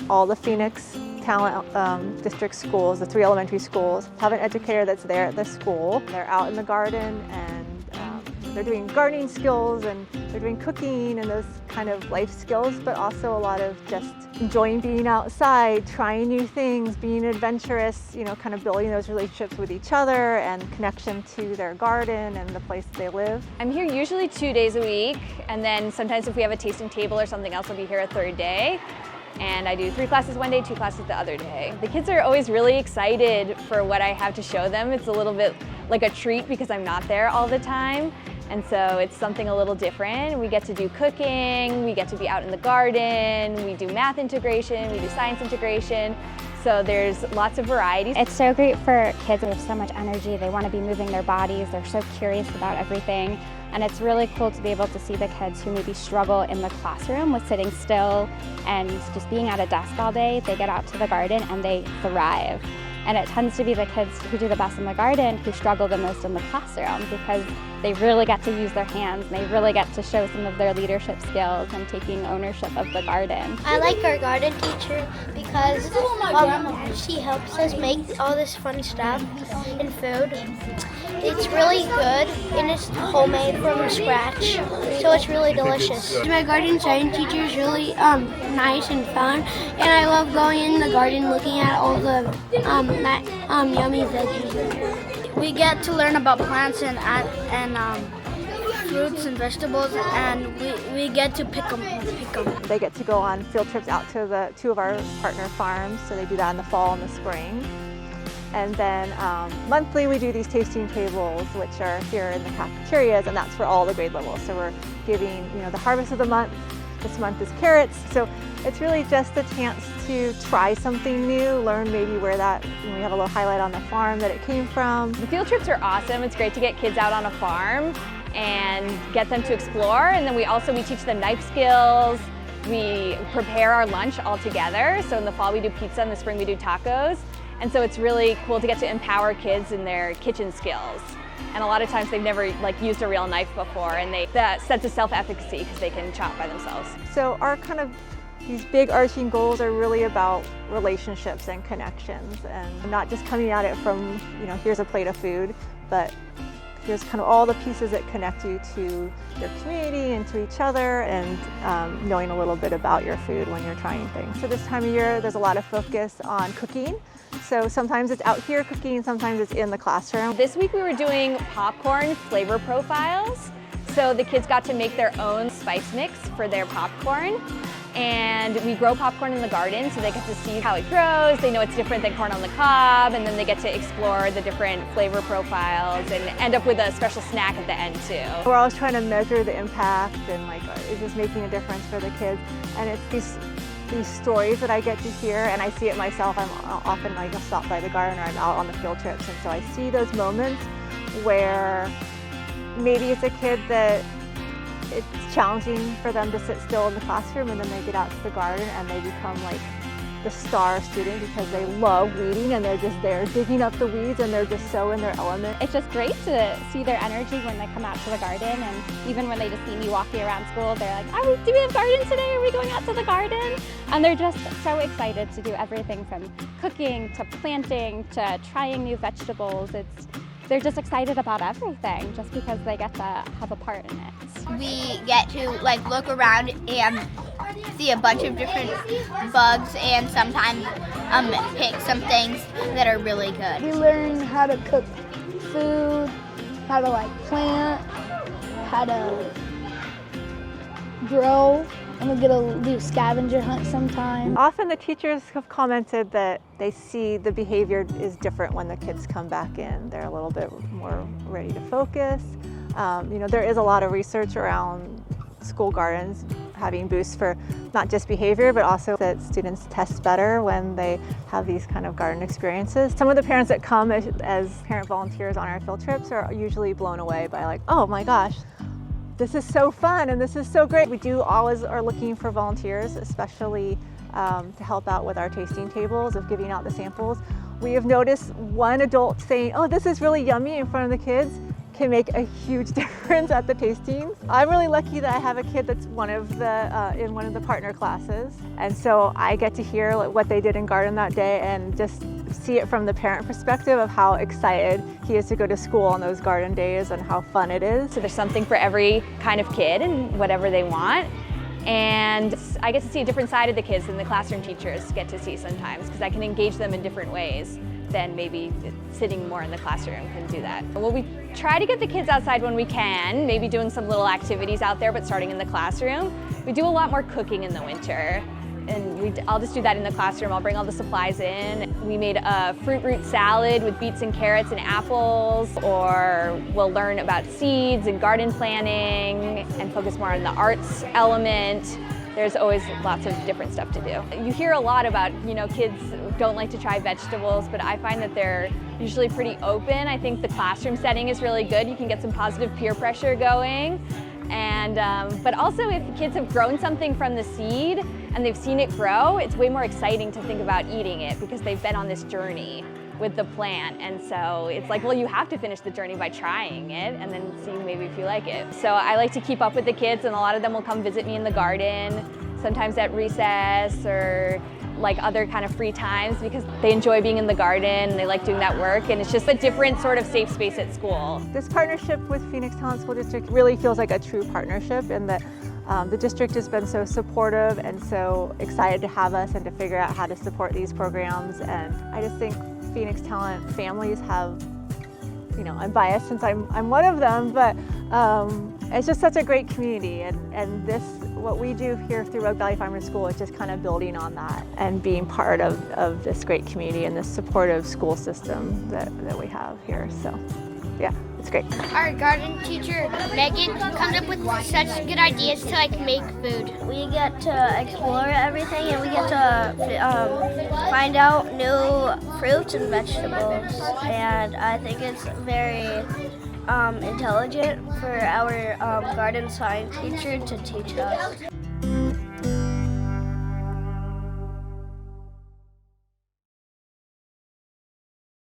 all the Phoenix Talent District schools, the 3 elementary schools, have an educator that's there at the school. They're out in the garden and they're doing gardening skills and they're doing cooking and those kind of life skills, but also a lot of just enjoying being outside, trying new things, being adventurous, kind of building those relationships with each other and connection to their garden and the place they live. I'm here usually 2 days a week, and then sometimes if we have a tasting table or something else, I'll be here a third day. And I do 3 classes one day, 2 classes the other day. The kids are always really excited for what I have to show them. It's a little bit like a treat because I'm not there all the time. And so it's something a little different. We get to do cooking, we get to be out in the garden, we do math integration, we do science integration. So there's lots of variety. It's so great for kids. They have so much energy. They want to be moving their bodies. They're so curious about everything. And it's really cool to be able to see the kids who maybe struggle in the classroom with sitting still and just being at a desk all day. They get out to the garden and they thrive. And it tends to be the kids who do the best in the garden who struggle the most in the classroom because they really get to use their hands and they really get to show some of their leadership skills and taking ownership of the garden. I like our garden teacher because she helps us make all this fun stuff and food. It's really good and it's homemade from scratch, so it's really delicious. My garden science teacher is really nice and fun, and I love going in the garden looking at all the yummy veggies. We get to learn about plants and fruits and vegetables, and we get to pick them. They get to go on field trips out to the 2 of our partner farms, so they do that in the fall and the spring. And then monthly we do these tasting tables, which are here in the cafeterias, and that's for all the grade levels. So we're giving, the harvest of the month. This month is carrots. So it's really just a chance to try something new, learn maybe where that, we have a little highlight on the farm that it came from. The field trips are awesome. It's great to get kids out on a farm and get them to explore. And then we teach them knife skills. We prepare our lunch all together. So in the fall we do pizza, in the spring we do tacos. And so it's really cool to get to empower kids in their kitchen skills. And a lot of times they've never used a real knife before, and that sense of self-efficacy because they can chop by themselves. So our these big arching goals are really about relationships and connections, and not just coming at it from, here's a plate of food, but here's kind of all the pieces that connect you to your community and to each other, and knowing a little bit about your food when you're trying things. So this time of year, there's a lot of focus on cooking. So sometimes it's out here cooking, sometimes it's in the classroom. This week we were doing popcorn flavor profiles. So the kids got to make their own spice mix for their popcorn. And we grow popcorn in the garden, so they get to see how it grows. They know it's different than corn on the cob, and then they get to explore the different flavor profiles and end up with a special snack at the end too. We're always trying to measure the impact and is this making a difference for the kids? And it's these stories that I get to hear, and I see it myself. I'm often I'll stop by the garden or I'm out on the field trips, and so I see those moments where maybe it's a kid that it's challenging for them to sit still in the classroom, and then they get out to the garden and they become the star student because they love weeding and they're just there digging up the weeds and they're just so in their element. It's just great to see their energy when they come out to the garden, and even when they just see me walking around school, they're like, do we have garden today? Are we going out to the garden? And they're just so excited to do everything from cooking to planting to trying new vegetables. They're just excited about everything just because they get to have a part in it. We get to look around and see a bunch of different bugs and sometimes pick some things that are really good. We learn how to cook food, how to plant, how to grow, and we get to do scavenger hunt sometimes. Often the teachers have commented that they see the behavior is different when the kids come back in. They're a little bit more ready to focus. There is a lot of research around school gardens having boosts for not just behavior, but also that students test better when they have these kind of garden experiences. Some of the parents that come as parent volunteers on our field trips are usually blown away by oh my gosh, this is so fun and this is so great. We do always are looking for volunteers, especially to help out with our tasting tables of giving out the samples. We have noticed one adult saying, oh, this is really yummy in front of the kids. can make a huge difference at the tastings. I'm really lucky that I have a kid that's in one of the partner classes, and so I get to hear like what they did in garden that day and just see it from the parent perspective of how excited he is to go to school on those garden days and how fun it is. So there's something for every kind of kid and whatever they want. And I get to see a different side of the kids than the classroom teachers get to see sometimes, because I can engage them in different ways than maybe sitting more in the classroom can do that. Well, we try to get the kids outside when we can, maybe doing some little activities out there, but starting in the classroom. We do a lot more cooking in the winter, and I'll just do that in the classroom. I'll bring all the supplies in. We made a fruit root salad with beets and carrots and apples, or we'll learn about seeds and garden planning and focus more on the arts element. There's always lots of different stuff to do. You hear a lot about, kids don't like to try vegetables, but I find that they're usually pretty open. I think the classroom setting is really good. You can get some positive peer pressure going. But also if kids have grown something from the seed and they've seen it grow, it's way more exciting to think about eating it because they've been on this journey with the plant. And so it's like, well, you have to finish the journey by trying it and then see maybe if you like it. So I like to keep up with the kids, and a lot of them will come visit me in the garden, sometimes at recess or like other kind of free times, because they enjoy being in the garden and they like doing that work, and it's just a different sort of safe space at school. This partnership with Phoenix Talent School District really feels like a true partnership in that the district has been so supportive and so excited to have us and to figure out how to support these programs. And I just think Phoenix Talent families have, I'm biased since I'm one of them, but it's just such a great community, and what we do here through Rogue Valley Farmers School is just kind of building on that and being part of this great community and this supportive school system that we have here. So yeah, it's great. Our garden teacher, Megan, comes up with such good ideas to make food. We get to explore everything, and we get to find out new fruits and vegetables. And I think it's very intelligent for our garden science teacher to teach us.